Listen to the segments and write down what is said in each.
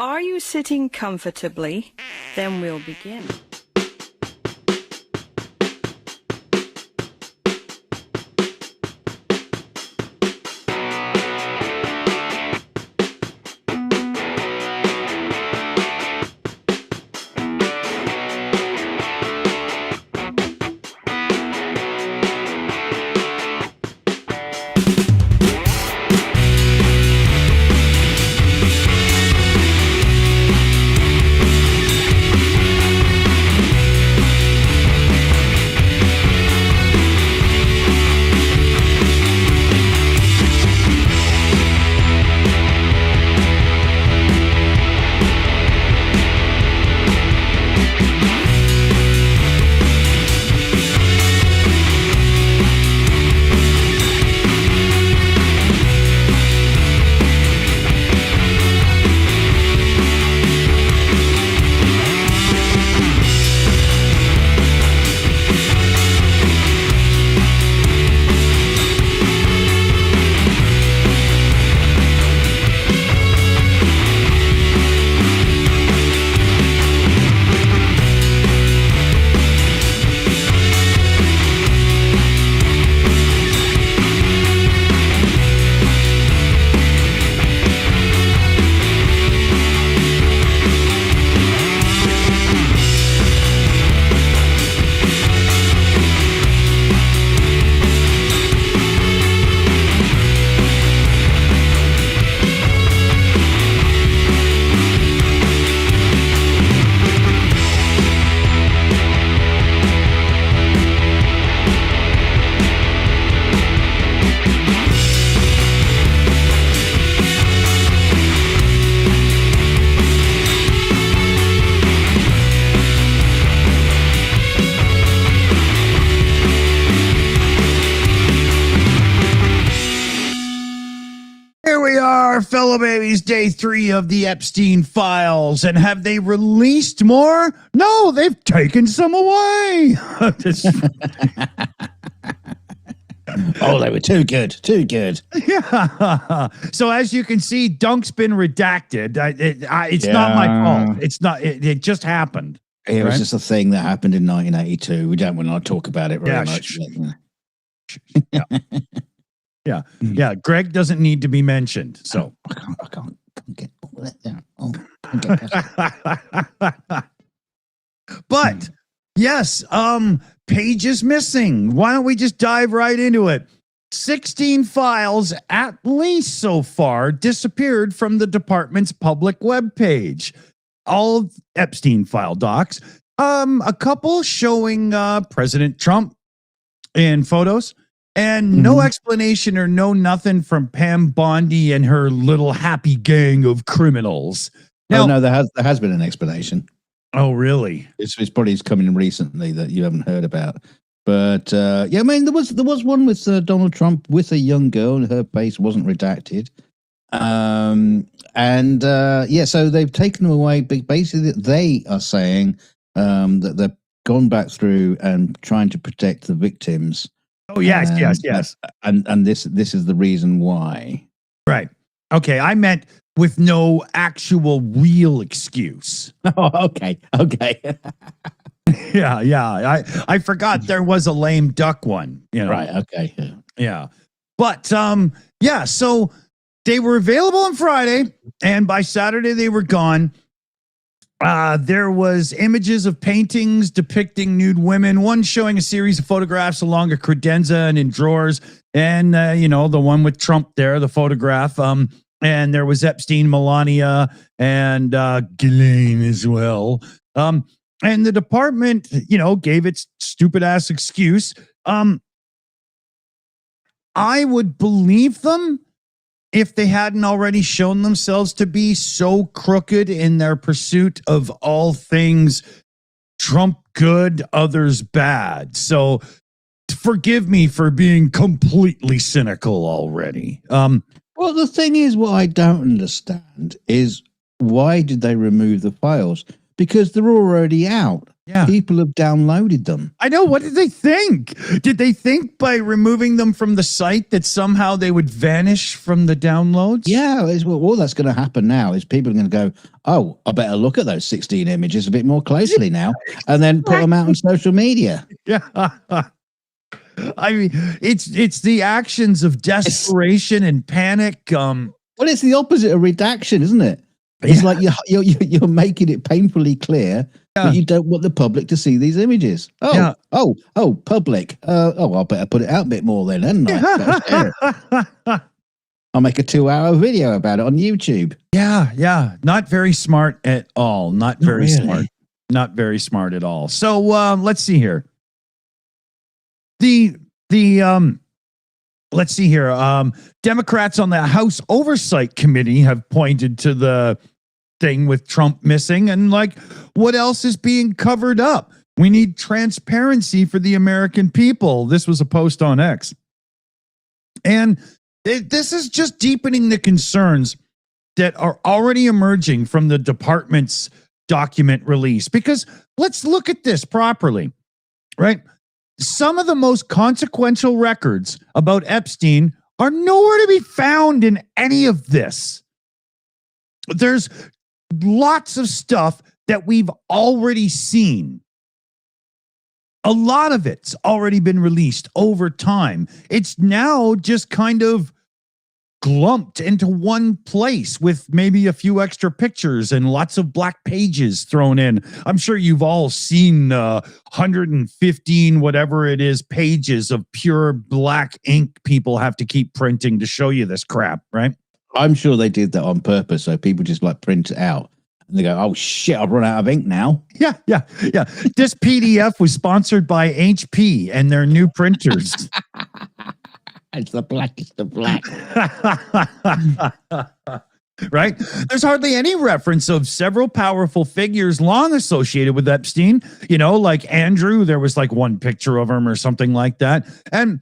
Are you sitting comfortably? Then we'll begin. Fellow babies, day 3 of the Epstein files. And have they released more? No, they've taken some away. Oh, they were too good. Too good. Yeah. So as you can see, Dunk's been redacted. It's not my fault. It's not. It just happened. It was just a thing that happened in 1982. We don't want to talk about it very much. Yeah. Greg doesn't need to be mentioned. So I can't get all that down. Oh, but yes, page is missing. Why don't we just dive right into it? 16 files, at least so far, disappeared from the department's public webpage. All Epstein file docs. A couple showing President Trump in photos. And no explanation or no nothing from Pam Bondi and her little happy gang of criminals. Now, no, there has been an explanation. Oh, really? It's probably coming recently that you haven't heard about. But yeah, I mean, there was one with Donald Trump with a young girl, and her face wasn't redacted. So they've taken them away. But basically, they are saying that they've gone back through and trying to protect the victims. Oh, yes. And this is the reason why. Right. Okay. I meant with no actual real excuse. Oh, okay. Yeah. I forgot there was a lame duck one. Right. Okay. Yeah. But so they were available on Friday, and by Saturday they were gone. There was images of paintings depicting nude women, one showing a series of photographs along a credenza and in drawers, and the one with Trump there, the photograph. And there was Epstein, Melania, and Ghislaine as well. And the department, gave its stupid ass excuse. I would believe them if they hadn't already shown themselves to be so crooked in their pursuit of all things Trump good, others bad. So forgive me for being completely cynical already. Well, the thing is, what I don't understand is why did they remove the files? Because they're already out. Yeah. People have downloaded them. I know. What did they think? Did they think by removing them from the site that somehow they would vanish from the downloads? Yeah, all that's going to happen now is people are going to go, oh, I better look at those 16 images a bit more closely now, and then put them out on social media. Yeah. I mean, it's the actions of desperation and panic. Well, it's the opposite of redaction, isn't it? It's like you're making it painfully clear that you don't want the public to see these images. Oh, public. I'll better put it out a bit more then, hadn't I? I'll make a 2-hour video about it on YouTube. Yeah. Not very smart at all. Not very smart. Not very smart at all. So let's see here. Let's see here. Democrats on the House Oversight Committee have pointed to the thing with Trump missing and like, what else is being covered up? We need transparency for the American people. This was a post on X. And this is just deepening the concerns that are already emerging from the department's document release. Because let's look at this properly, right? Some of the most consequential records about Epstein are nowhere to be found in any of this. There's lots of stuff that we've already seen. A lot of it's already been released over time. It's now just kind of glumped into one place with maybe a few extra pictures and lots of black pages thrown in. I'm sure you've all seen 115 whatever it is pages of pure black ink people have to keep printing to show you this crap, right? I'm sure they did that on purpose, so people just like print it out and they go, oh shit, I've run out of ink now. Yeah. This PDF was sponsored by HP and their new printers. It's the blackest of black. Right? There's hardly any reference of several powerful figures long associated with Epstein. You know, like Andrew, there was like one picture of him or something like that. And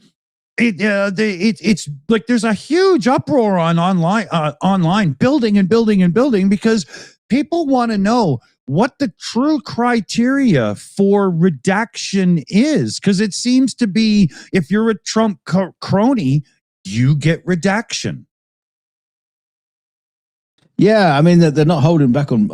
it's like there's a huge uproar online building because people want to know what the true criteria for redaction is, because it seems to be if you're a Trump crony, you get redaction. Yeah, I mean, they're not holding back on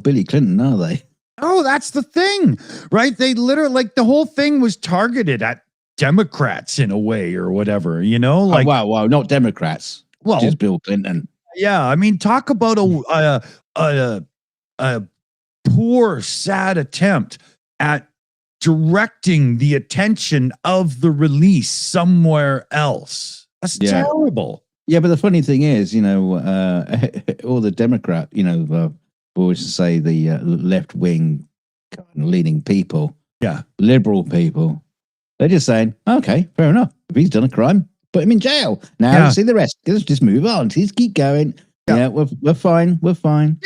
Billy Clinton, are they? Oh, that's the thing, right? They literally, like, the whole thing was targeted at Democrats in a way or whatever, you know? Like, wow, not Democrats. Well, just Bill Clinton. Yeah, I mean, talk about a poor, sad attempt at directing the attention of the release somewhere else. That's terrible. Yeah, but the funny thing is, you know, all the Democrat, you know, always say the left-wing leaning people, liberal people, they're just saying, okay, fair enough. If he's done a crime, put him in jail. Now let's see the rest. Let's just move on. Just keep going. Yeah, we're fine. We're fine.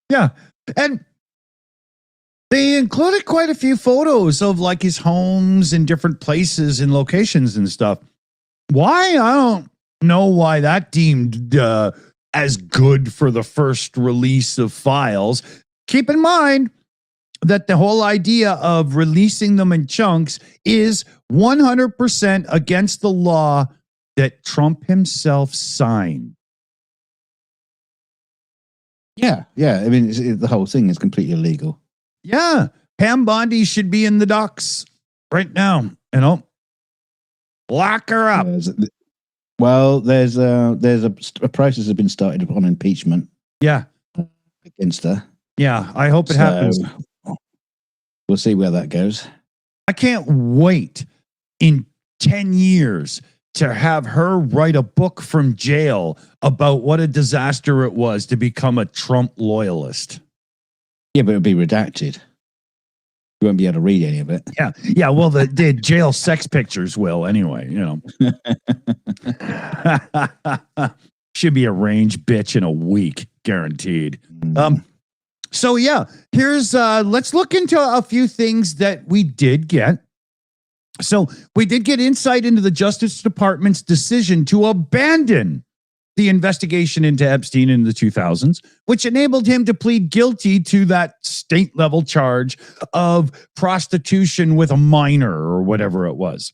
Yeah. And they included quite a few photos of like his homes in different places and locations and stuff. Why? I don't know why that deemed as good for the first release of files. Keep in mind that the whole idea of releasing them in chunks is 100% against the law that Trump himself signed. Yeah. I mean, the whole thing is completely illegal. Yeah. Pam Bondi should be in the docks right now, you know. Lock her up. Well, there's a process has been started on impeachment. Yeah. Against her. Yeah, I hope it happens. We'll see where that goes. I can't wait in 10 years to have her write a book from jail about what a disaster it was to become a Trump loyalist. Yeah, but it'll be redacted. You won't be able to read any of it. Yeah. Well, the jail sex pictures will anyway, you know. Should be a range bitch in a week, guaranteed. So yeah, here's let's look into a few things that we did get. So we did get insight into the Justice Department's decision to abandon the investigation into Epstein in the 2000s, which enabled him to plead guilty to that state level charge of prostitution with a minor or whatever it was.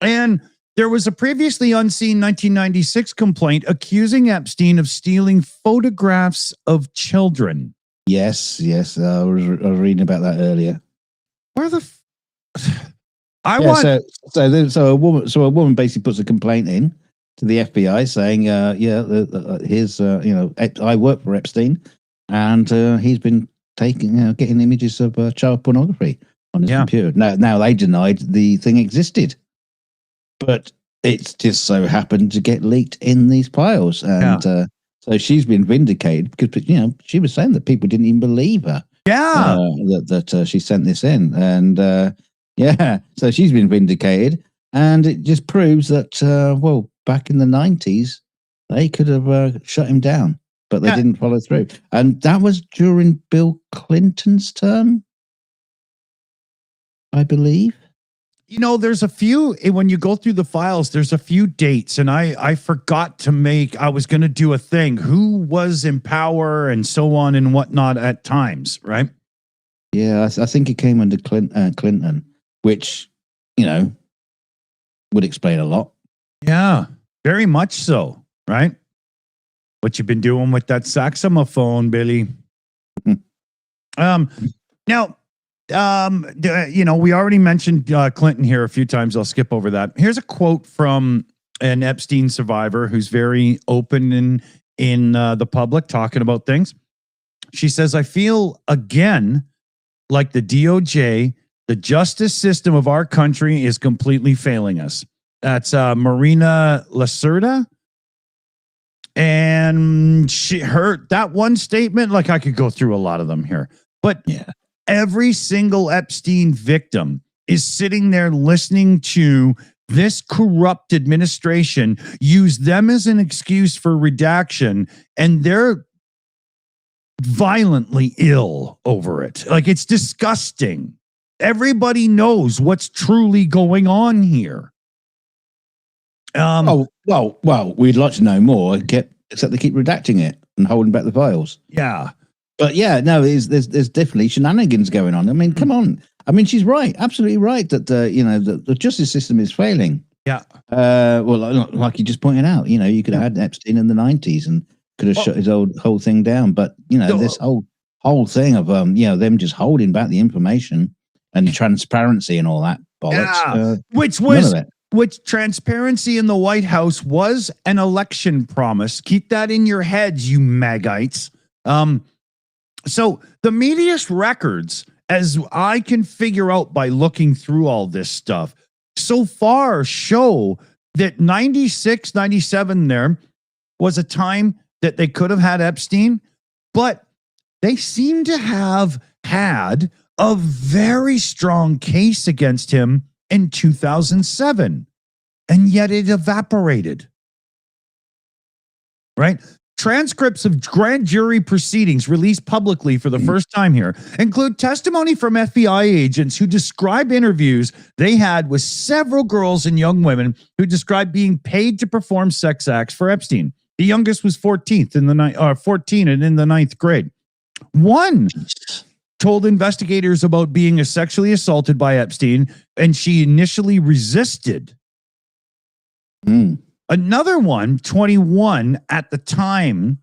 And there was a previously unseen 1996 complaint accusing Epstein of stealing photographs of children. Yes. I was reading about that earlier. Where the So a woman basically puts a complaint in to the FBI saying, I work for Epstein, and he's been getting images of child pornography on his computer. Now they denied the thing existed, but it's just so happened to get leaked in these files, and so she's been vindicated because she was saying that people didn't even believe her. Yeah, that she sent this in, and so she's been vindicated, and it just proves that back in the 90s they could have shut him down, but they didn't follow through, and that was during Bill Clinton's term, I believe. There's a few, when you go through the files, there's a few dates, and I forgot to I was going to do a thing, who was in power and so on and whatnot at times, right? Yeah, I think it came under Clinton, which, would explain a lot. Yeah, very much so, right? What you've been doing with that saxophone, Billy. Now, we already mentioned Clinton here a few times. I'll skip over that. Here's a quote from an Epstein survivor who's very open in the public talking about things. She says, "I feel again like the DOJ, the justice system of our country, is completely failing us." That's Marina Lacerda. And that one statement, like I could go through a lot of them here, but every single Epstein victim is sitting there listening to this corrupt administration use them as an excuse for redaction, and they're violently ill over it. Like, it's disgusting. Everybody knows what's truly going on here. We'd like to know more, except they keep redacting it and holding back the files. Yeah. But there's definitely shenanigans going on. I mean, come on. I mean, she's right, absolutely right that the justice system is failing. Yeah. Like you just pointed out, you could have had Epstein in the 90s and could have shut his whole thing down. But this whole thing of them just holding back the information and transparency and all that bollocks. Which transparency in the White House was an election promise. Keep that in your heads, you maggites. So the media's records, as I can figure out by looking through all this stuff, so far show that 96, 97 there was a time that they could have had Epstein, but they seem to have had a very strong case against him in 2007, and yet it evaporated. Right? Transcripts of grand jury proceedings released publicly for the first time here include testimony from FBI agents who describe interviews they had with several girls and young women who described being paid to perform sex acts for Epstein. The youngest was 14 and in the ninth grade. One told investigators about being sexually assaulted by Epstein, and she initially resisted. Another one, 21 at the time,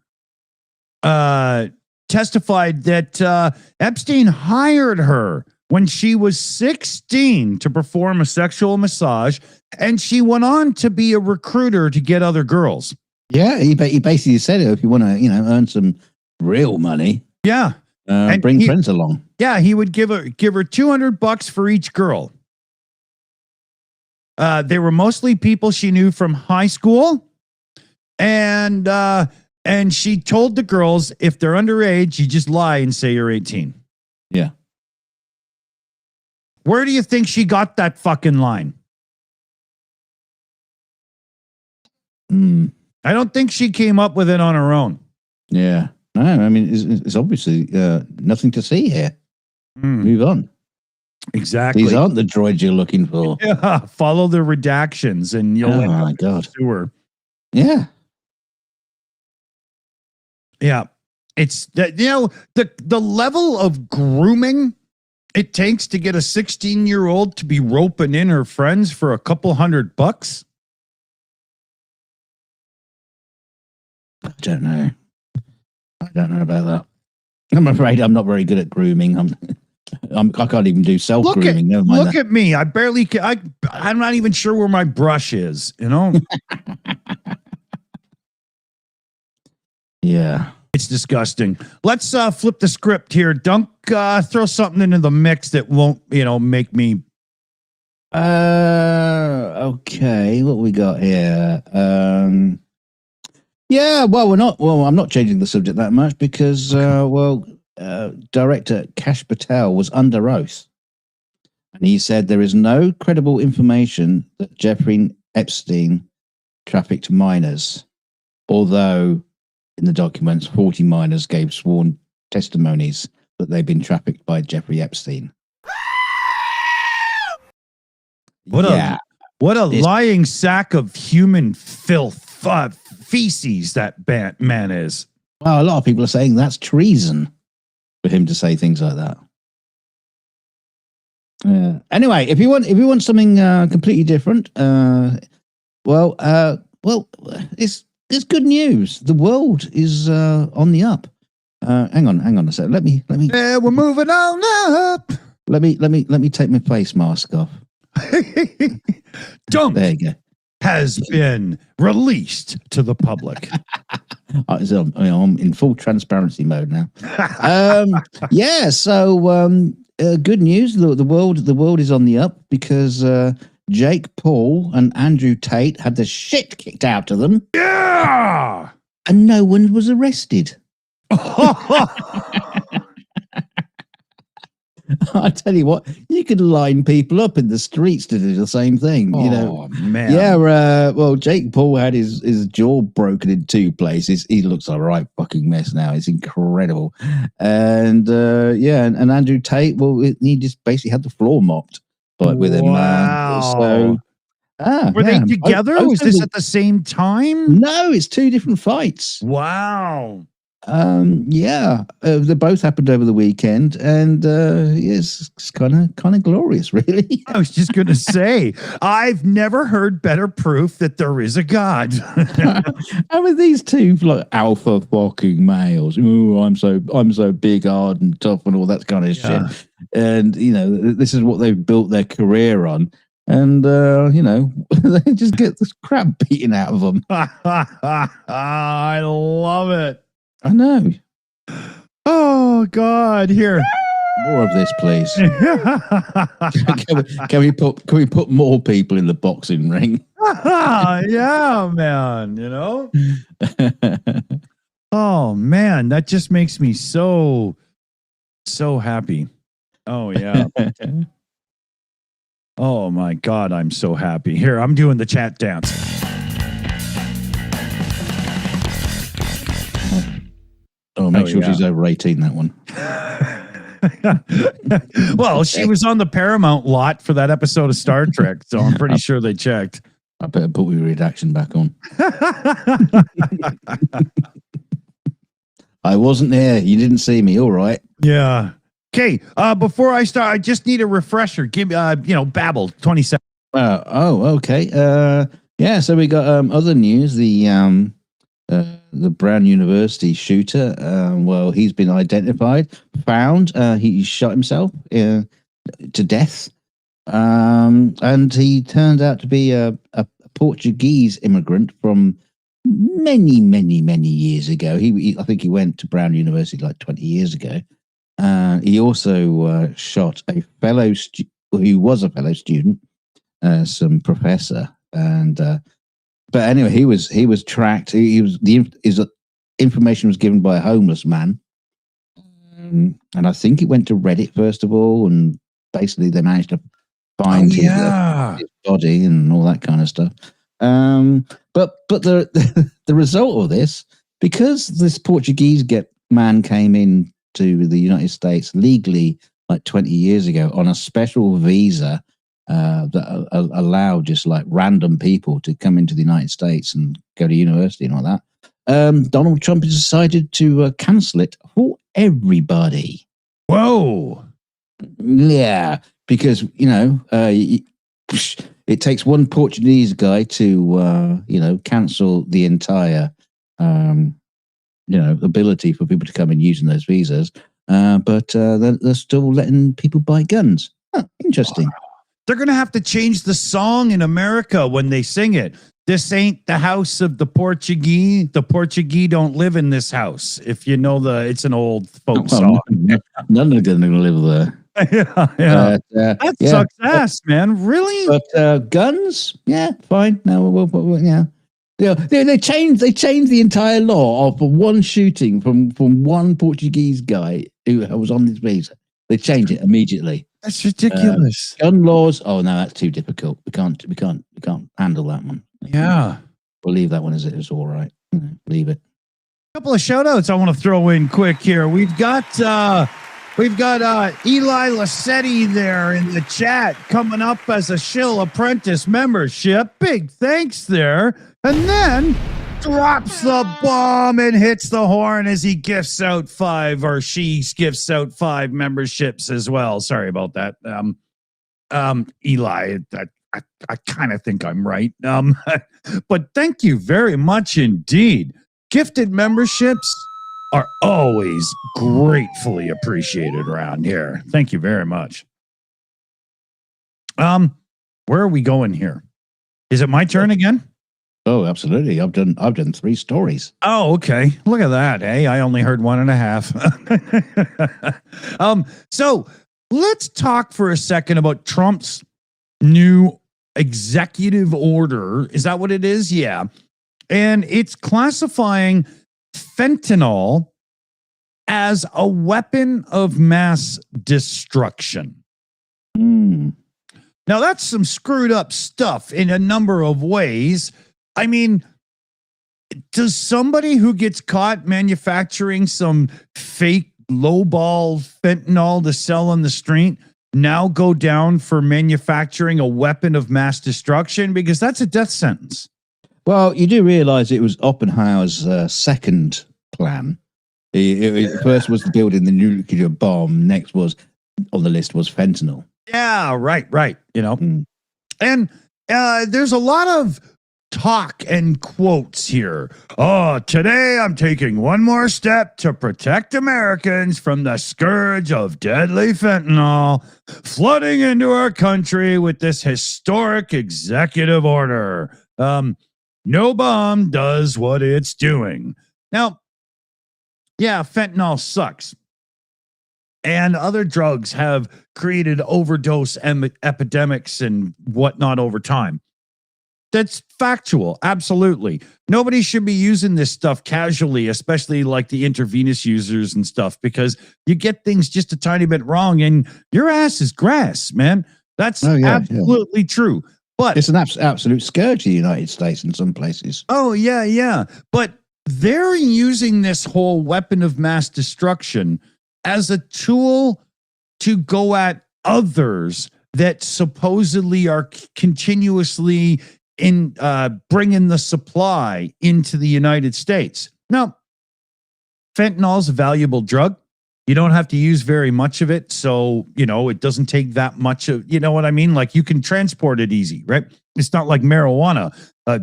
testified that Epstein hired her when she was 16 to perform a sexual massage, and she went on to be a recruiter to get other girls. Yeah, he basically said, if you want to, earn some real money, and bring friends along. Yeah, he would give her $200 for each girl. They were mostly people she knew from high school, and she told the girls, if they're underage, you just lie and say you're 18. Yeah. Where do you think she got that fucking line? I don't think she came up with it on her own. Yeah. No, I mean, it's obviously nothing to see here. Move on. Exactly. These aren't the droids you're looking for. Yeah. Follow the redactions and you'll end up in the sewer. Yeah. Yeah. It's that, the level of grooming it takes to get a 16-year-old to be roping in her friends for a couple $100. I don't know. I don't know about that. I'm afraid I'm not very good at grooming. I can't even do self grooming. Look at me. I barely can. I'm not even sure where my brush is, Yeah. It's disgusting. Let's flip the script here. Dunk, throw something into the mix that won't, make me. Okay. What we got here? Yeah. Well, I'm not changing the subject that much because, director Kash Patel was under oath, and he said there is no credible information that Jeffrey Epstein trafficked minors, although in the documents 40 minors gave sworn testimonies that they've been trafficked by Jeffrey Epstein. What a lying sack of human filth, feces that man is. Well, a lot of people are saying that's treason for him to say things like that. Anyway, if you want something completely different, it's good news. The world is on the up. Hang on a sec. Let me. Yeah, we're moving on up. Let me take my face mask off. Dunk there you go. Has been released to the public. I'm in full transparency mode now. Good news. The world is on the up because Jake Paul and Andrew Tate had the shit kicked out of them. Yeah, and no one was arrested. I tell you what, you could line people up in the streets to do the same thing. Man. Yeah. Jake Paul had his jaw broken in 2 places. He looks a right fucking mess now. It's incredible. And and Andrew Tate, he just basically had the floor mopped with him. Wow. Were they together? Was this at the same time? No, it's 2 different fights. Wow. They both happened over the weekend, and it's kind of glorious, really. I was just going to say, I've never heard better proof that there is a God. I mean, these 2 like alpha fucking males. Oh, I'm so big, hard, and tough, and all that kind of shit. And this is what they've built their career on. And they just get this crap beaten out of them. I love it. I know. Oh God! Here, more of this, please. can we put more people in the boxing ring? Yeah, man. Oh man, that just makes me so happy. Oh yeah. Oh my God, I'm so happy. Here, I'm doing the chat dance. Oh, make sure she's over 18, that one. Well, she was on the Paramount lot for that episode of Star Trek, so I'm pretty sure they checked. I better put my redaction back on. I wasn't there. You didn't see me. All right. Yeah. Okay. Before I start, I just need a refresher. Give Babel 20 seconds. Okay. So we got other news. The Brown University shooter, he's been identified, found. He shot himself to death, and he turned out to be a Portuguese immigrant from many, many, many years ago. I think he went to Brown University like 20 years ago. He also shot a fellow who was a fellow student, some professor, and. But anyway, he was tracked. His information was given by a homeless man, and I think it went to Reddit first of all, and basically they managed to find his body and all that kind of stuff. But the result of this, because this Portuguese man came in to the United States legally like 20 years ago on a special visa. That allowed just like random people to come into the United States and go to university and all that. Donald Trump has decided to cancel it for everybody. Whoa. Yeah, because, it takes one Portuguese guy to, cancel the entire, ability for people to come and using those visas. But they're still letting people buy guns. Huh, interesting. They're going to have to change the song in America when they sing it. This ain't the house of the Portuguese. The Portuguese don't live in this house. If you know it's an old folk song. None of them are going to live there. Yeah. That sucks ass, man. Really? But guns, yeah, fine. No, yeah. They changed the entire law of one shooting from one Portuguese guy who was on this visa. They changed it immediately. That's ridiculous. Gun laws. Oh no, that's too difficult. We can't handle that one. Yeah, we'll leave that one as it is. All right, leave it. A couple of shout outs I want to throw in quick here. We've got Eli Lassetti there in the chat coming up as a Shill Apprentice membership. Big thanks there. And then drops the bomb and hits the horn as he gifts out 5, or she gifts out 5 memberships as well. Sorry about that. Eli, I kind of think I'm right. But thank you very much indeed. Gifted memberships are always gratefully appreciated around here. Thank you very much. Where are we going here? Is it my turn again? Oh, absolutely. I've done 3 stories. Oh, okay. Look at that. Hey, I only heard 1.5. So let's talk for a second about Trump's new executive order. Is that what it is? Yeah. And it's classifying fentanyl as a weapon of mass destruction. Now, that's some screwed up stuff in a number of ways. I mean, does somebody who gets caught manufacturing some fake lowball fentanyl to sell on the street now go down for manufacturing a weapon of mass destruction? Because that's a death sentence. Well, you do realize it was Oppenheimer's second plan. First was building the nuclear bomb. Next was on the list was fentanyl. Yeah, right. And there's a lot of talk and quotes here. Oh, today I'm taking one more step to protect Americans from the scourge of deadly fentanyl flooding into our country with this historic executive order. No bomb does what it's doing. Now, yeah, fentanyl sucks. And other drugs have created overdose epidemics and whatnot over time. That's factual. Absolutely. Nobody should be using this stuff casually, especially like the intravenous users and stuff, because you get things just a tiny bit wrong and your ass is grass, man. That's absolutely true. But it's an absolute scourge in the United States in some places. Oh, yeah. But they're using this whole weapon of mass destruction as a tool to go at others that supposedly are continuously in bringing the supply into the United States. Now, fentanyl is a valuable drug. You don't have to use very much of it. So, it doesn't take that much of, you know what I mean? Like you can transport it easy, right? It's not like marijuana. A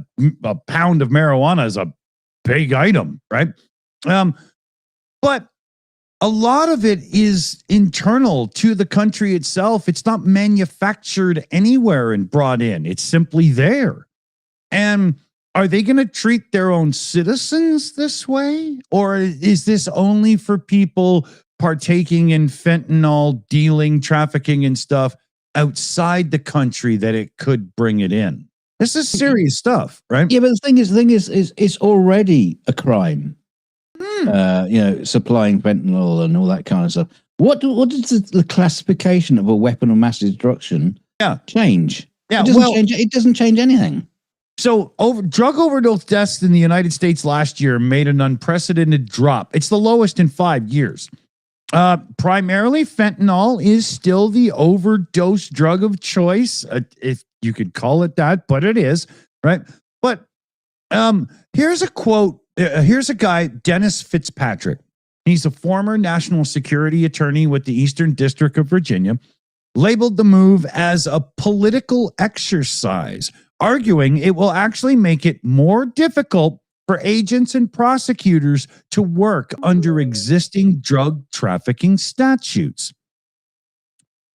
pound of marijuana is a big item, right? But a lot of it is internal to the country itself. It's not manufactured anywhere and brought in. It's simply there. And are they going to treat their own citizens this way? Or is this only for people partaking in fentanyl dealing, trafficking and stuff outside the country that it could bring it in? This is serious stuff, right? Yeah, but the thing is it's already a crime. Supplying fentanyl and all that kind of stuff. What does the classification of a weapon of mass destruction change? Yeah, it doesn't change anything. So drug overdose deaths in the United States last year made an unprecedented drop. It's the lowest in 5 years. Primarily, fentanyl is still the overdose drug of choice, if you could call it that, but it is, right? But here's a quote Here's a guy, Dennis Fitzpatrick. He's a former national security attorney with the Eastern District of Virginia, labeled the move as a political exercise, arguing it will actually make it more difficult for agents and prosecutors to work under existing drug trafficking statutes.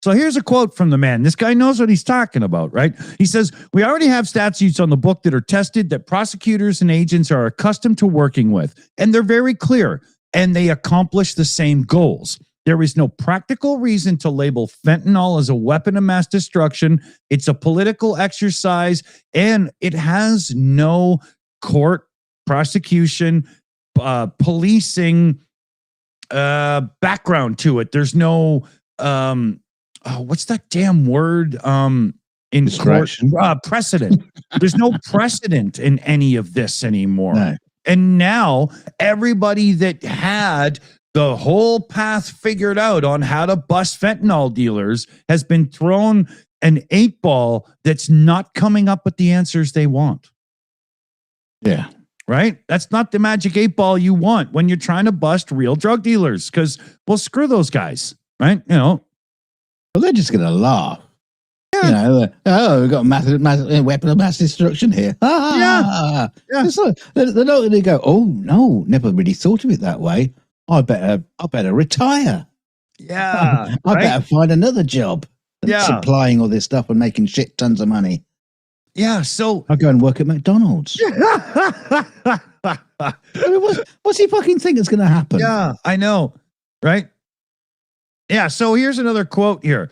So here's a quote from the man. This guy knows what he's talking about, right? He says, "We already have statutes on the book that are tested, that prosecutors and agents are accustomed to working with, and they're very clear, and they accomplish the same goals. There is no practical reason to label fentanyl as a weapon of mass destruction. It's a political exercise, and it has no court, prosecution, policing background to it. There's no what's that damn word in court? Precedent. There's no precedent in any of this anymore. No. And now everybody that had the whole path figured out on how to bust fentanyl dealers has been thrown an 8-ball that's not coming up with the answers they want. Yeah. Right? That's not the magic 8-ball you want when you're trying to bust real drug dealers, because, well, screw those guys, right? You know. Well, they're just going to laugh. Yeah. You know, we've got a massive weapon of mass destruction here. Yeah. So they're not going to go, oh, no, never really thought of it that way. I better retire. Yeah. I better find another job than supplying all this stuff and making shit tons of money. Yeah, so I'll go and work at McDonald's. What's he fucking think is going to happen? Yeah, I know, right? Yeah, so here's another quote here.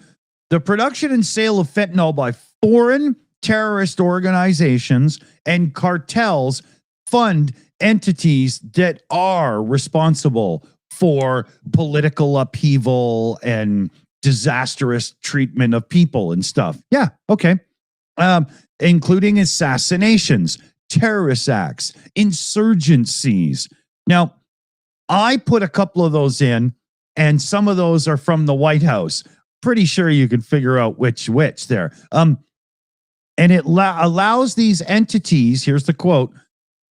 "The production and sale of fentanyl by foreign terrorist organizations and cartels fund entities that are responsible for political upheaval and disastrous treatment of people and stuff." Yeah, okay. Including assassinations, terrorist acts, insurgencies. Now, I put a couple of those in, and some of those are from the White House. Pretty sure you can figure out which there. And it allows these entities, here's the quote,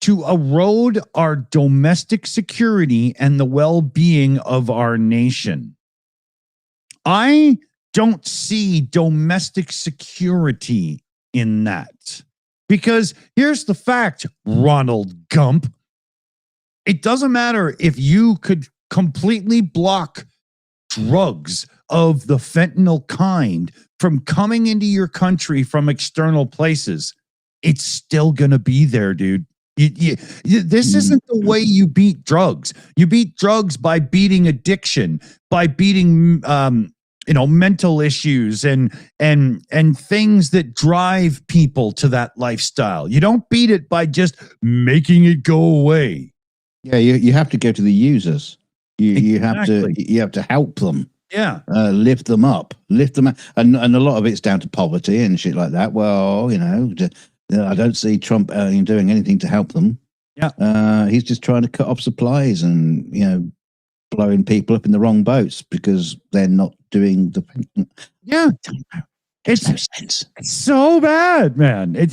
"to erode our domestic security and the well-being of our nation." I don't see domestic security in that, because here's the fact, Ronald Gump. It doesn't matter if you could completely block drugs of the fentanyl kind from coming into your country from external places. It's still going to be there, dude. This isn't the way you beat drugs. You beat drugs by beating addiction, by beating mental issues and things that drive people to that lifestyle. You don't beat it by just making it go away. Yeah, you have to go to the users. You have to help them. Yeah, lift them up, and a lot of it's down to poverty and shit like that. Well, I don't see Trump doing anything to help them. Yeah, he's just trying to cut off supplies and blowing people up in the wrong boats because they're not doing the. Yeah, it's no sense. It's so bad, man. I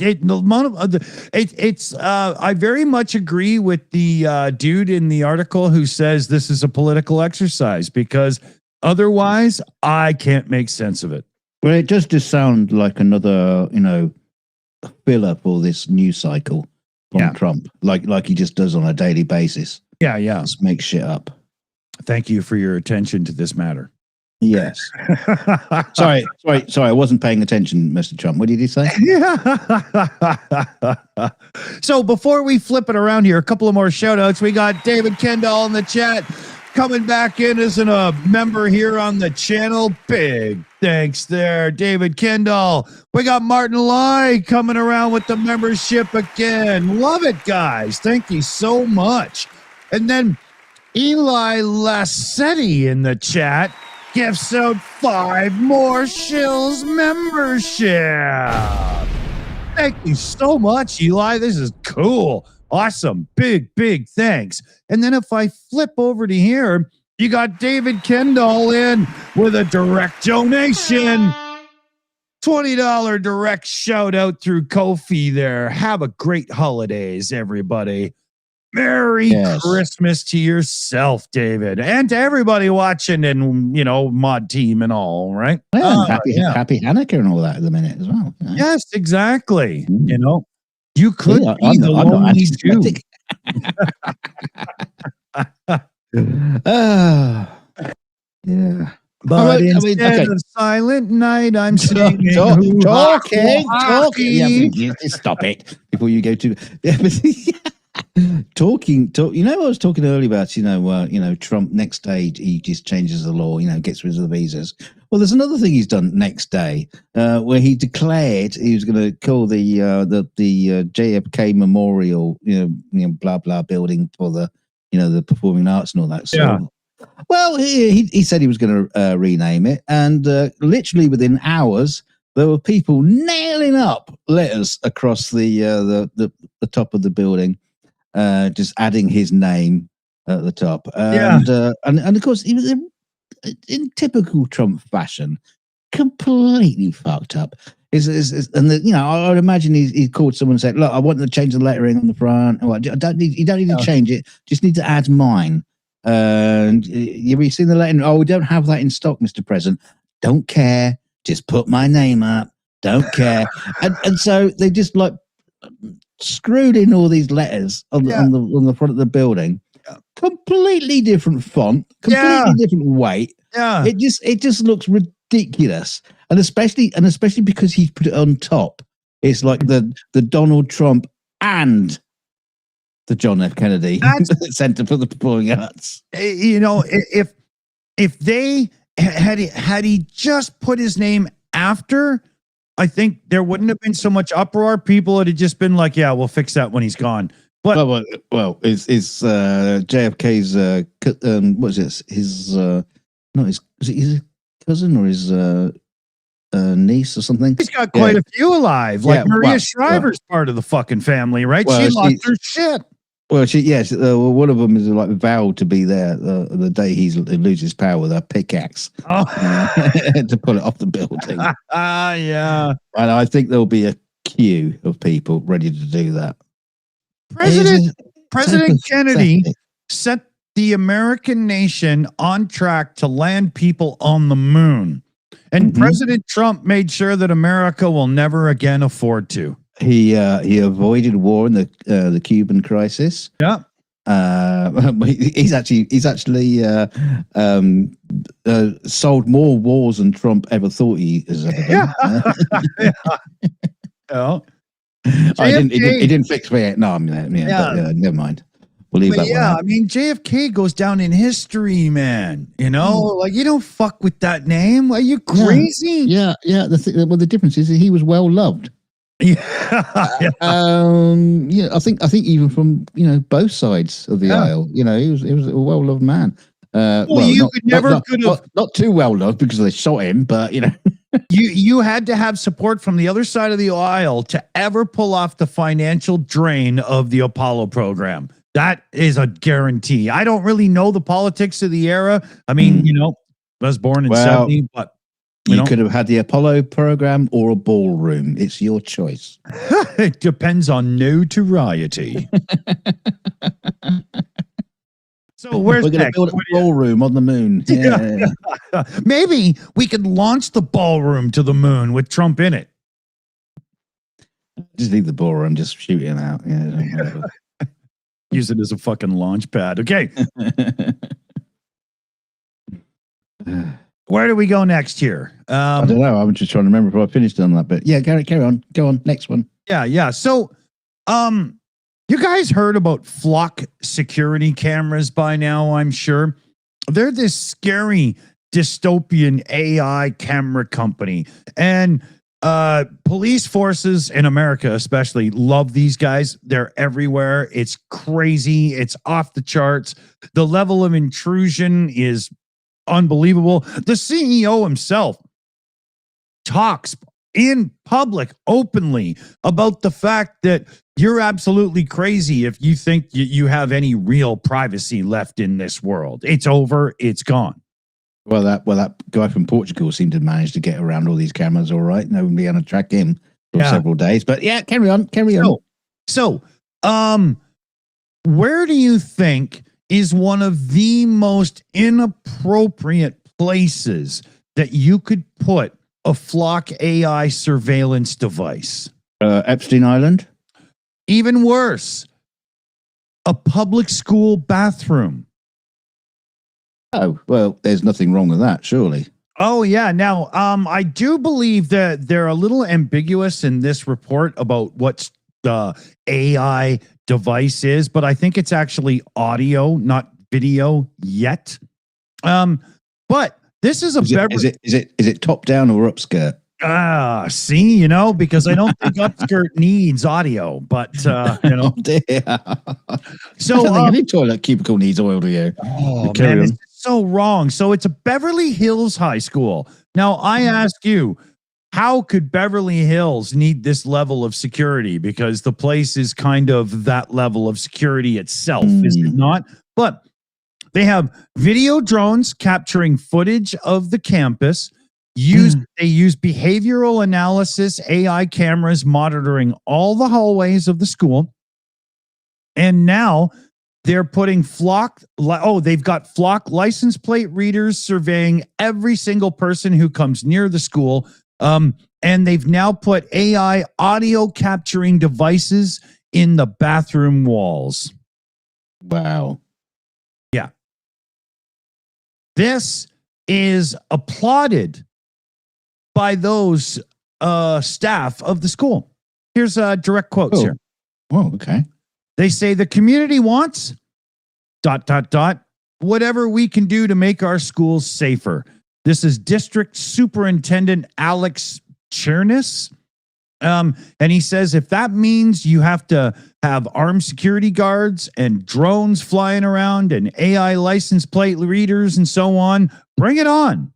very much agree with the dude in the article who says this is a political exercise, because otherwise I can't make sense of it. Well, it does just sound like another, filler for this news cycle from Trump, like he just does on a daily basis. Yeah. Just make shit up. Thank you for your attention to this matter. Yes. Sorry. I wasn't paying attention, Mr. Trump. What did he say? So before we flip it around here, a couple of more shout outs. We got David Kendall in the chat coming back in as a member here on the channel. Big thanks there, David Kendall. We got Martin Lai coming around with the membership again. Love it, guys. Thank you so much. And then Eli Lassetti in the chat gifts out 5 more Shills membership. Thank you so much, Eli. This is cool. Awesome. Big thanks. And then if I flip over to here, you got David Kendall in with a direct donation. $20 direct shout out through Ko-fi there. Have a great holidays, everybody. Merry Christmas to yourself, David, and to everybody watching and, mod team and all, right? Well, happy Hanukkah and all that at the minute as well. Yes, exactly. You could be I'm the not lonely Jew. Yeah. But instead of Silent Night, I'm singing talking. Yeah, just stop it before you go to talking. I was talking earlier about Trump next day he just changes the law, gets rid of the visas. Well, there's another thing he's done next day where he declared he was going to call the JFK Memorial, blah blah building for the performing arts and all that. So, well, he said he was going to rename it, and literally within hours there were people nailing up letters across the top of the building, just adding his name at the top. And of course he was in typical Trump fashion, completely fucked up. I would imagine he called someone and said, "Look, I want to change the lettering on the front. You don't need to change it. Just need to add mine." And have you seen the lettering? Oh, we don't have that in stock, Mr. President. Don't care. Just put my name up. Don't care. and so they just screwed in all these letters on the front of the building. Completely different font, completely different weight. Yeah, it just looks ridiculous, and especially because he's put it on top. It's like the Donald Trump and the John F. Kennedy Center for the Performing Arts. If they had he just put his name after, I think there wouldn't have been so much uproar. People would have just been like, "Yeah, we'll fix that when he's gone." But is JFK's what is it? His cousin or his niece or something? He's got quite a few alive. Like Maria Shriver's part of the fucking family, right? She lost her shit. Well, one of them is vowed to be there the day he loses power with a pickaxe to pull it off the building. Yeah. And I think there'll be a queue of people ready to do that. President Kennedy set the American nation on track to land people on the moon. And President Trump made sure that America will never again afford to. He avoided war in the Cuban crisis. Yeah. He's actually sold more wars than Trump ever thought he has ever done. He didn't fix Vietnam. But, never mind. We'll leave that one out. I mean, JFK goes down in history, man. You don't fuck with that name. Are you crazy? Yeah. The difference is that he was well loved. I think even from both sides of the aisle. He was a well loved man. Not too well loved because they shot him, but you had to have support from the other side of the aisle to ever pull off the financial drain of the Apollo program. That is a guarantee. I don't really know the politics of the era. I mean, I was born in 70, but you could have had the Apollo program or a ballroom. It's your choice. It depends on notoriety. So we're going to build a ballroom on the moon. Yeah. Maybe we could launch the ballroom to the moon with Trump in it. Just leave the ballroom, just shoot it out. Yeah. Use it as a fucking launch pad. Okay. Where do we go next here? I don't know. I'm just trying to remember if I finished on that bit. Yeah, carry on. Go on. Next one. Yeah. So, you guys heard about Flock security cameras by now, I'm sure. They're this scary dystopian AI camera company. And police forces in America especially love these guys. They're everywhere. It's crazy. It's off the charts. The level of intrusion is unbelievable. The CEO himself talks in public openly about the fact that you're absolutely crazy if you think you have any real privacy left in this world. It's over. It's gone. Well, that guy from Portugal seemed to manage to get around all these cameras all right. Nobody had to track him for several days. But yeah, carry on. So, where do you think is one of the most inappropriate places that you could put a Flock AI surveillance device? Epstein Island? Even worse, a public school bathroom. Oh, well, there's nothing wrong with that, surely. Oh, yeah. Now, I do believe that they're a little ambiguous in this report about what the AI device is, but I think it's actually audio, not video yet. But this is a is it top down or upskirt? See, because I don't think upskirt needs audio, but Oh, dear. So I don't think any toilet cubicle needs oil, do you? Oh, man, it's so wrong. So it's a Beverly Hills high school. Now, I ask you, how could Beverly Hills need this level of security? Because the place is kind of that level of security itself, is it not? But they have video drones capturing footage of the campus. They use behavioral analysis, AI cameras monitoring all the hallways of the school. And now they're putting they've got Flock license plate readers surveying every single person who comes near the school. And they've now put AI audio capturing devices in the bathroom walls. Wow. Yeah. This is applauded by those staff of the school. Here's direct quotes here. Oh, okay. They say the community wants ... whatever we can do to make our schools safer. This is District Superintendent Alex Chernis. And he says, if that means you have to have armed security guards and drones flying around and AI license plate readers and so on, bring it on.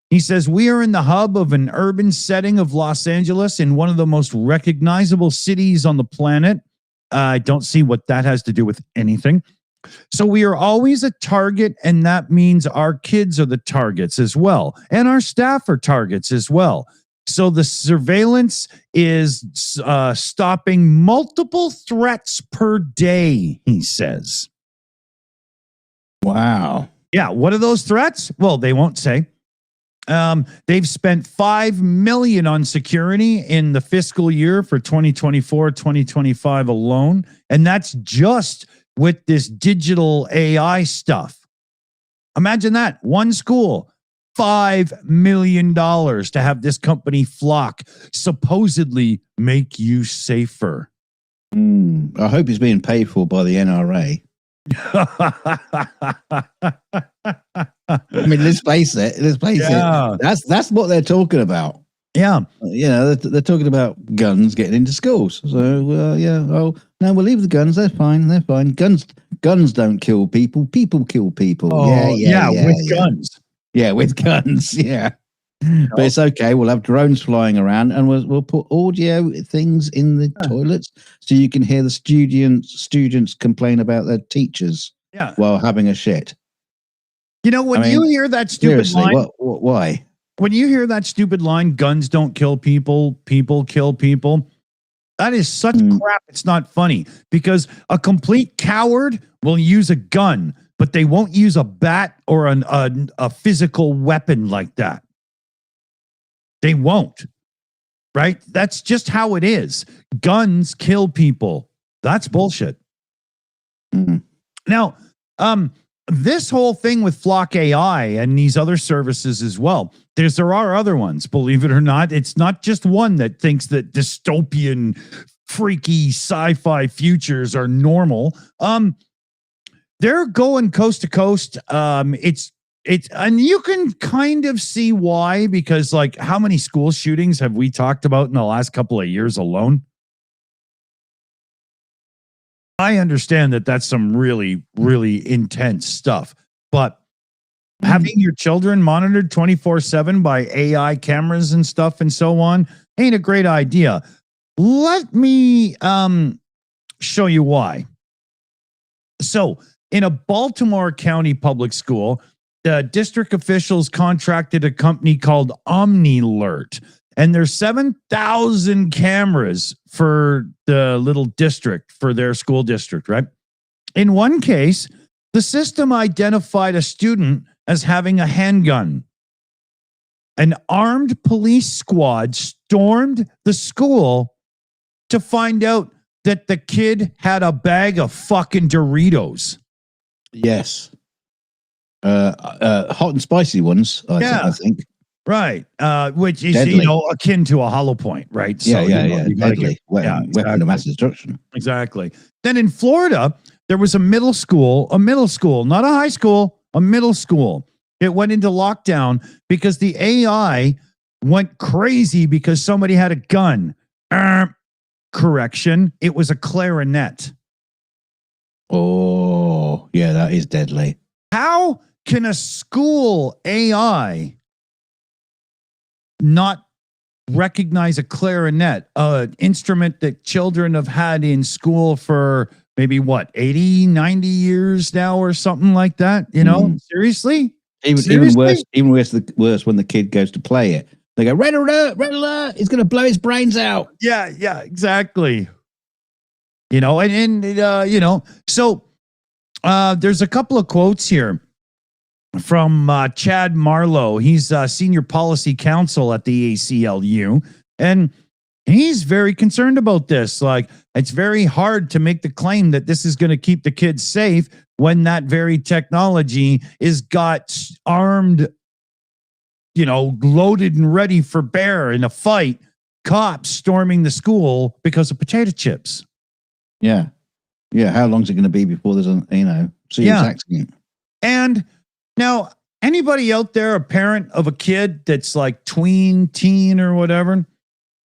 He says, we are in the hub of an urban setting of Los Angeles, in one of the most recognizable cities on the planet. I don't see what that has to do with anything. So we are always a target, and that means our kids are the targets as well, and our staff are targets as well. So the surveillance is stopping multiple threats per day, he says. Wow. Yeah, what are those threats? Well, they won't say. They've spent $5 million on security in the fiscal year for 2024-2025 alone, and that's just with this digital AI stuff. Imagine that. One school, $5 million to have this company Flock supposedly make you safer. I hope he's being paid for by the NRA. I mean, let's face it. That's what they're talking about. Yeah. They're talking about guns getting into schools. So, no, we'll leave the guns. They're fine. Guns don't kill people. People kill people. With guns. Yeah, with guns. Yeah. But it's okay. We'll have drones flying around, and we'll put audio things in the toilets so you can hear the students complain about their teachers while having a shit. You hear that stupid line, why? When you hear that stupid line, guns don't kill people, people kill people, that is such crap. It's not funny, because a complete coward will use a gun, but they won't use a bat or a physical weapon like that. They won't, right? That's just how it is. Guns kill people. That's bullshit. Now, this whole thing with Flock AI and these other services as well, there are other ones, believe it or not. It's not just one that thinks that dystopian, freaky sci-fi futures are normal. They're going coast to coast. And you can kind of see why, because like, how many school shootings have we talked about in the last couple of years alone? I understand that that's some really, really intense stuff, but having your children monitored 24/7 by AI cameras and stuff and so on ain't a great idea. Let me show you why. So in a Baltimore County public school, the district officials contracted a company called OmniAlert, and there's 7,000 cameras for the little district, for their school district, right? In one case, the system identified a student as having a handgun. An armed police squad stormed the school to find out that the kid had a bag of fucking Doritos. Yes. Hot and spicy ones, I think. Right. Which is, Deadly. akin to a hollow point, right? So, deadly. Weapon of mass destruction. Exactly. Then in Florida, there was a middle school, not a high school, a middle school. It went into lockdown because the AI went crazy because somebody had a gun. Correction. It was a clarinet. Oh, yeah, that is deadly. How can a school AI not recognize a clarinet, an instrument that children have had in school for maybe 80, 90 years now or something like that? Seriously? Even worse when the kid goes to play it. They go, red alert, he's going to blow his brains out. Yeah, exactly. So there's a couple of quotes here from Chad Marlowe. He's senior policy counsel at the ACLU, and he's very concerned about this. Like, it's very hard to make the claim that this is going to keep the kids safe when that very technology is got armed, loaded and ready for bear in a fight, cops storming the school because of potato chips. Yeah. Yeah. How long is it going to be before there's a, serious accident? And now, anybody out there, a parent of a kid that's like tween, teen, or whatever,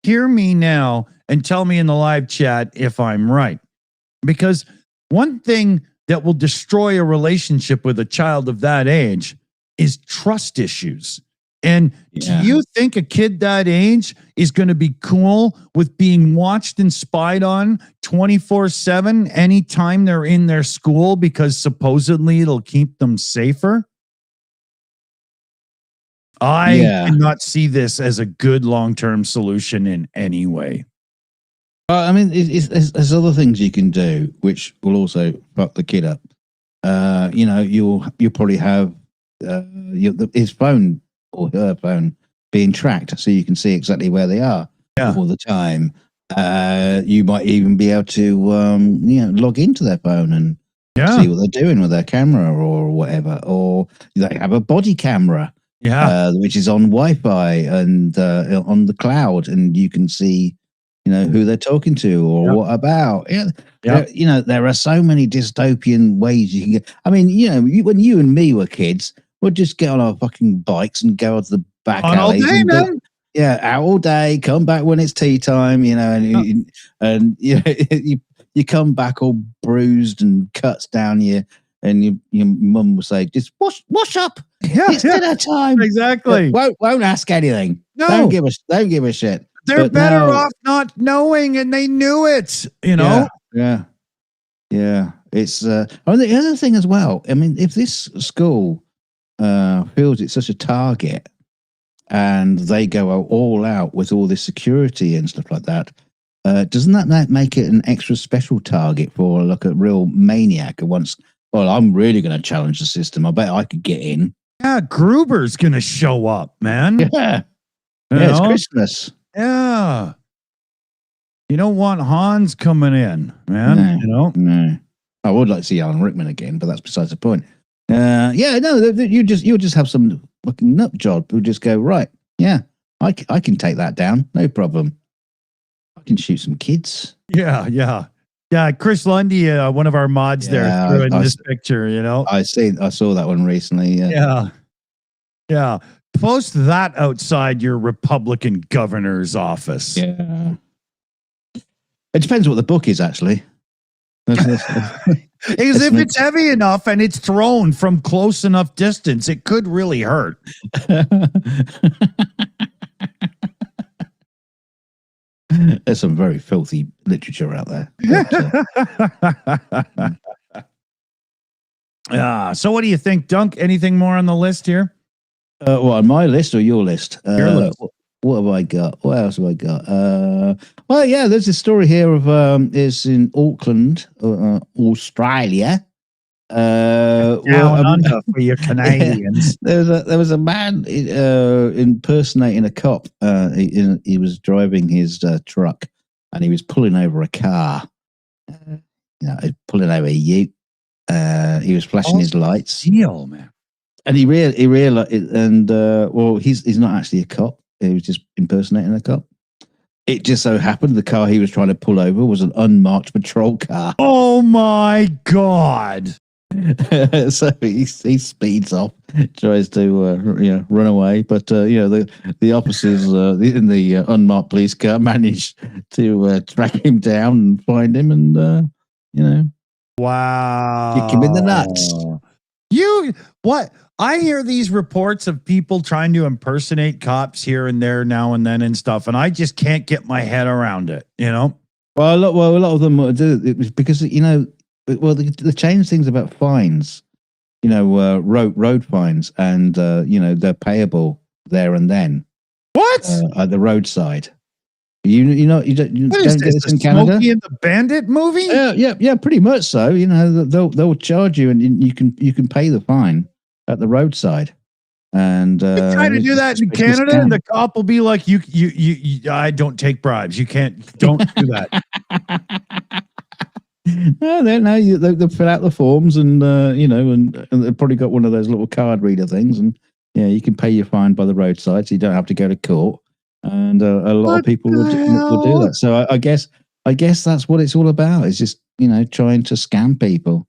hear me now and tell me in the live chat if I'm right. Because one thing that will destroy a relationship with a child of that age is trust issues. And do you think a kid that age is going to be cool with being watched and spied on 24/7 anytime they're in their school because supposedly it'll keep them safer? I cannot see this as a good long-term solution in any way. I mean, there's other things you can do which will also fuck the kid up. You'll probably have his phone or her phone being tracked, so you can see exactly where they are all the time. You might even be able to log into their phone and see what they're doing with their camera or whatever. Or they have a body camera, which is on Wi-Fi and on the cloud, and you can see who they're talking to or what about. There are so many dystopian ways you can get. I mean, when you and me were kids, we'd just get on our fucking bikes and go to the back alleys all day, man. Out all day, come back when it's tea time, and you come back all bruised and cuts down you, and your mum will say, just wash up. It's dinner time. Exactly. Won't ask anything. No. Don't give a shit. They're better off not knowing, and they knew it, Yeah. It's the other thing as well. I mean, if this school feels it's such a target and they go all out with all this security and stuff like that, doesn't that make it an extra special target for like a real maniac who wants, I'm really going to challenge the system. I bet I could get in. Yeah, Gruber's going to show up, man. Yeah. It's Christmas. Yeah. You don't want Hans coming in, man. No. I would like to see Alan Rickman again, but that's besides the point. You'll just have some fucking nut job who just go, right, I can take that down, no problem. I can shoot some kids. Yeah. Chris Lundy, one of our mods threw in this picture, I saw that one recently. Yeah. Post that outside your Republican governor's office. Yeah. It depends what the book is, actually. Because if it's heavy enough and it's thrown from close enough distance, it could really hurt. There's some very filthy literature out there. So what do you think, Dunk? Anything more on the list here? On my list or your list? Your list. What have I got? What else have I got? Well, yeah, there's a story here of is in Auckland, Australia. Down under for your Canadians. There was a man impersonating a cop. He was driving his truck, and he was pulling over a car. Pulling over a ute. He was flashing his lights. Deal, man. And he realized, and well, he's not actually a cop. He was just impersonating a cop. It just so happened the car he was trying to pull over was an unmarked patrol car. Oh my God. So he speeds off, tries to run away, but the officers in the unmarked police car managed to track him down and find him, and wow, kick him in the nuts. What? I hear these reports of people trying to impersonate cops here and there now and then and stuff, and I just can't get my head around it. Well, a lot of them do it because they change things about fines, road fines, and they're payable there and then. What? At the roadside. You don't get this in Canada? Smokey and the Bandit movie? Yeah, pretty much so. They'll charge you, and you can pay the fine at the roadside. And they try to do that in Canada, and the cop will be like, "You, I don't take bribes. You don't do that." No, they fill out the forms, and and they've probably got one of those little card reader things, and you can pay your fine by the roadside, so you don't have to go to court. And a lot of people will do that. So I guess that's what it's all about. It's just trying to scam people.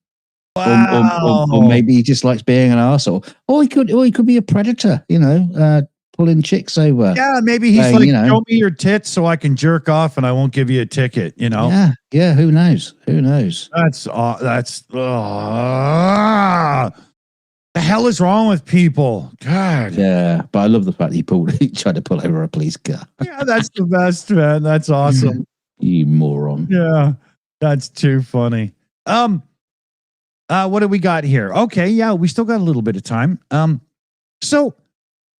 Wow. Or maybe he just likes being an arsehole. Or he could be a predator. Pulling chicks over. Yeah, maybe he's like, show me your tits so I can jerk off, and I won't give you a ticket. Yeah. Who knows? That's the hell is wrong with people? God. Yeah, but I love the fact he tried to pull over a police car. Yeah, that's the best, man. That's awesome. You moron. Yeah, that's too funny. What do we got here? Okay, yeah, we still got a little bit of time. So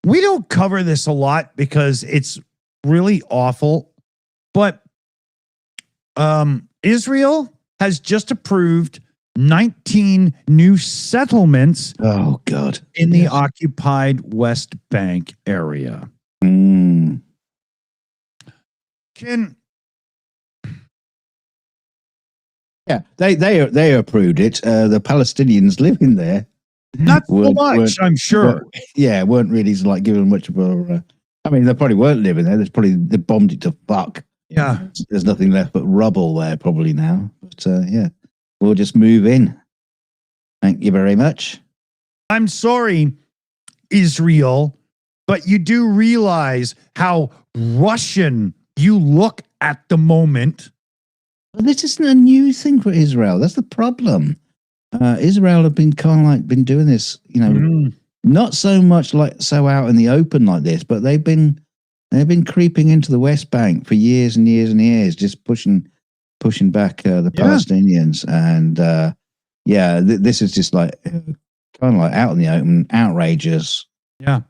we don't cover this a lot because it's really awful, but Israel has just approved 19 new settlements. Oh God! In the occupied West Bank area. Mm. They approved it. The Palestinians living there, not so much, I'm sure. Weren't really like given much of a. I mean, they probably weren't living there. They bombed it to fuck. Yeah, there's nothing left but rubble there probably now. But we'll just move in. Thank you very much. I'm sorry, Israel, but you do realize how Russian you look at the moment. Well, this isn't a new thing for Israel. That's the problem. Israel have been been doing this, not so much like so out in the open like this, but they've been creeping into the West Bank for years and years and years, just pushing back the Palestinians, and this is just like kind of like out in the open, outrageous. Yeah.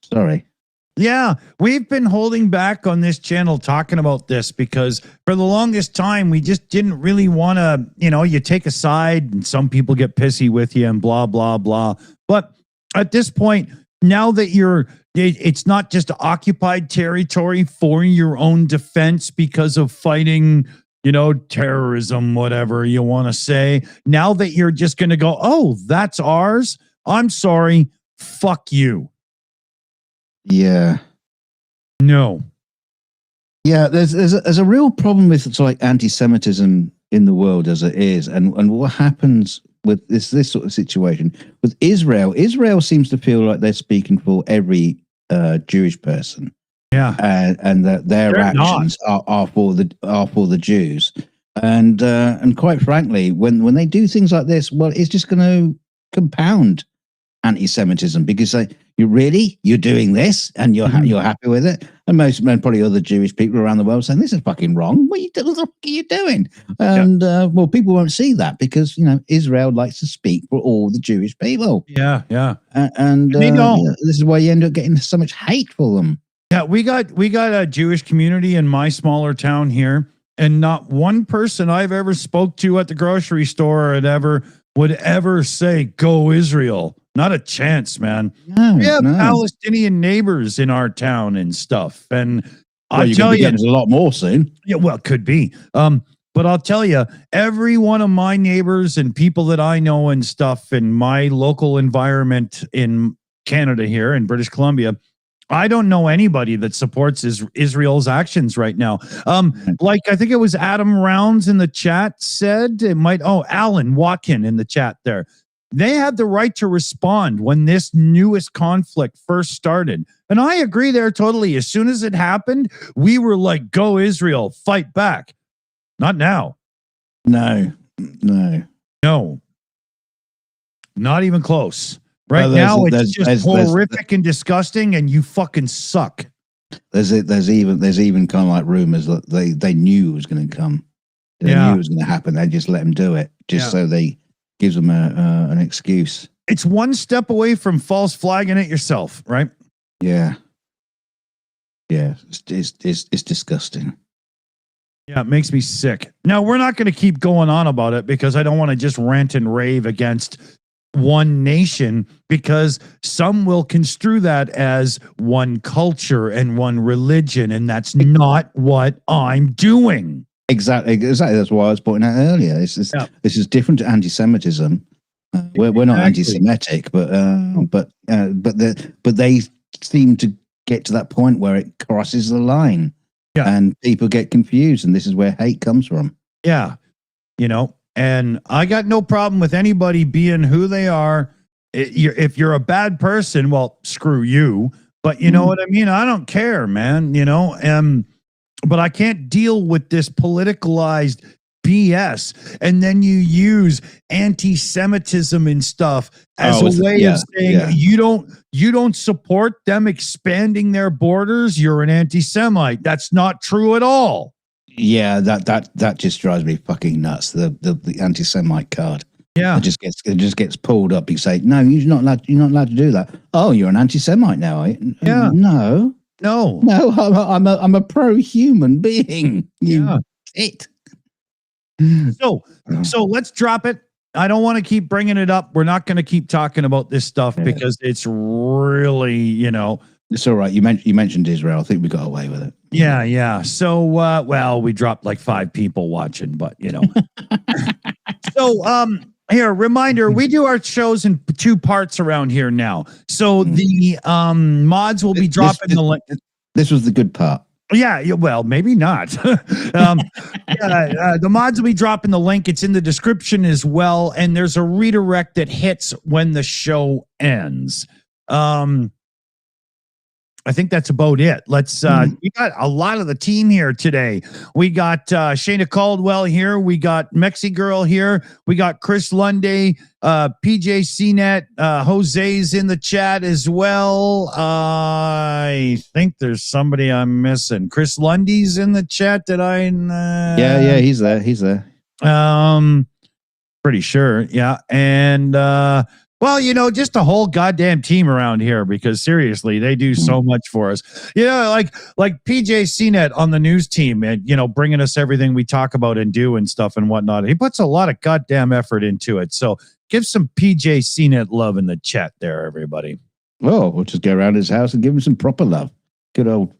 Sorry. Yeah, we've been holding back on this channel talking about this because for the longest time we just didn't really want to, you take a side and some people get pissy with you and blah blah blah. But at this point, now that it's not just occupied territory for your own defense because of fighting, terrorism, whatever you want to say. Now that you're just going to go, oh, that's ours. I'm sorry. Fuck you. Yeah. No. Yeah, there's a real problem with like anti-Semitism in the world as it is, and what happens with this sort of situation with Israel. Israel seems to feel like they're speaking for every Jewish person. Yeah, and that their actions are for the Jews, and quite frankly, when they do things like this, well, it's just going to compound anti-Semitism because you're doing this and you're happy with it, and most men, probably other Jewish people around the world, saying this is fucking wrong. What the fuck are you doing? And well, people won't see that because Israel likes to speak for all the Jewish people. Yeah. And this is why you end up getting so much hate for them. Yeah, we got a Jewish community in my smaller town here, and not one person I've ever spoke to at the grocery store would ever say "Go Israel." Not a chance, man. No, we have Palestinian neighbors in our town and stuff, and I tell you, there's a lot more soon. Yeah, well, it could be. But I'll tell you, every one of my neighbors and people that I know and stuff in my local environment in Canada here in British Columbia, I don't know anybody that supports Israel's actions right now. Like I think it was Adam Rounds in the chat said Alan Watkin in the chat there. They had the right to respond when this newest conflict first started. And I agree there totally. As soon as it happened, we were like, go Israel, fight back. Not now. No. Not even close. Right now, it's just horrific and disgusting, and you fucking suck. There's even kind of like rumors that they knew it was going to come. They knew it was going to happen. They just let them do it, so they gives them an excuse. It's one step away from false flagging it yourself, right? Yeah. It's disgusting. Yeah, it makes me sick. Now, we're not going to keep going on about it because I don't want to just rant and rave against one nation, because some will construe that as one culture and one religion, and that's not what I'm doing. Exactly. That's why I was pointing out earlier. This is different to anti-Semitism. We're not anti-Semitic, but they seem to get to that point where it crosses the line, and people get confused, and this is where hate comes from. Yeah, and I got no problem with anybody being who they are. If you're a bad person, well, screw you. But you know what I mean? I don't care, man. But I can't deal with this politicalized BS. And then you use anti-Semitism and stuff as a way of saying you don't support them expanding their borders. You're an anti-Semite. That's not true at all. Yeah, that just drives me fucking nuts. The anti-Semite card. Yeah, it just gets pulled up. You say, no, you're not allowed to do that. Oh, you're an anti-Semite now, are you? Yeah. No, I'm a pro-human being. So let's drop it. I don't want to keep bringing it up. We're not going to keep talking about this stuff because it's really, It's all right. You mentioned Israel. I think we got away with it. Yeah. So, we dropped like 5 people watching, but So, here, reminder, we do our shows in 2 parts around here now. So the mods will be dropping the link. This was the good part. Yeah, well, maybe not. The mods will be dropping the link. It's in the description as well. And there's a redirect that hits when the show ends. I think that's about it. Let's we got a lot of the team here today. We got Shayna Caldwell here. We got Mexi Girl here. We got Chris Lundy, PJ CNET, Jose's in the chat as well. I think there's somebody I'm missing. Chris Lundy's in the chat. Did I? Yeah, he's there. Pretty sure. Yeah, and well, just the whole goddamn team around here, because seriously, they do so much for us. Like PJ CNET on the news team, and bringing us everything we talk about and do and stuff and whatnot. He puts a lot of goddamn effort into it. So give some PJ CNET love in the chat there, everybody. Well, we'll just go around his house and give him some proper love. Good old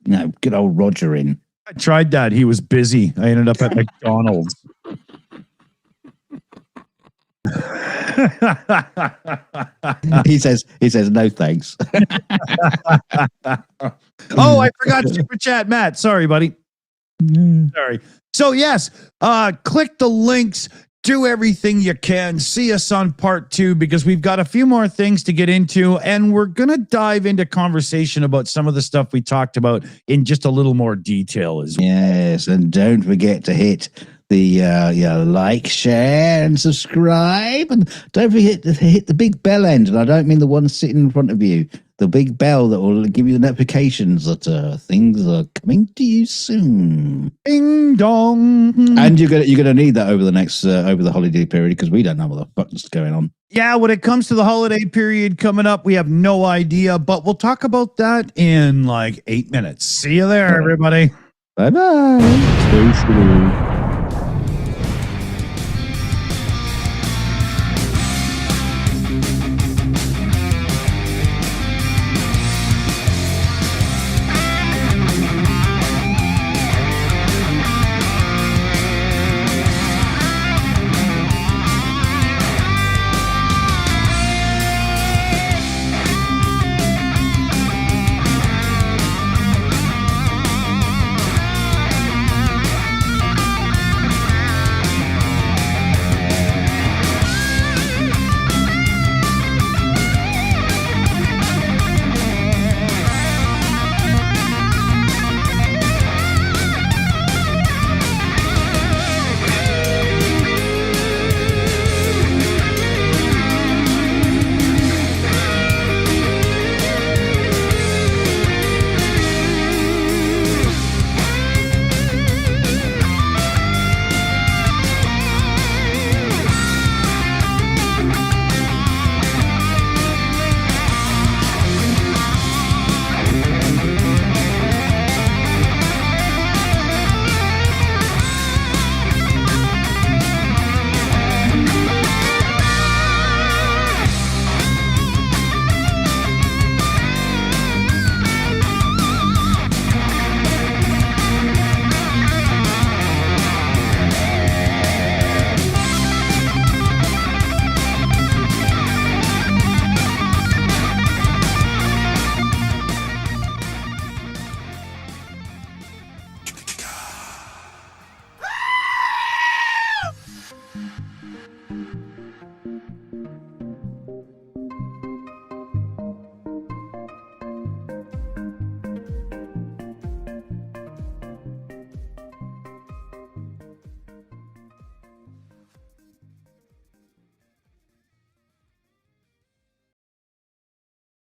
Roger in. I tried that. He was busy. I ended up at McDonald's. he says no thanks. Oh, I forgot super chat, Matt. Sorry, buddy. Sorry. So yes, click the links, do everything you can. See us on part 2, because we've got a few more things to get into, and we're gonna dive into conversation about some of the stuff we talked about in just a little more detail as well. Yes, and don't forget to hit like, share, and subscribe, and don't forget to hit the big bell end. And I don't mean the one sitting in front of you. The big bell that will give you the notifications that things are coming to you soon. Ding dong. And you're gonna need that over the next over the holiday period, because we don't know what the fuck is going on. Yeah, when it comes to the holiday period coming up, we have no idea, but we'll talk about that in like 8 minutes. See you there, everybody. Bye bye.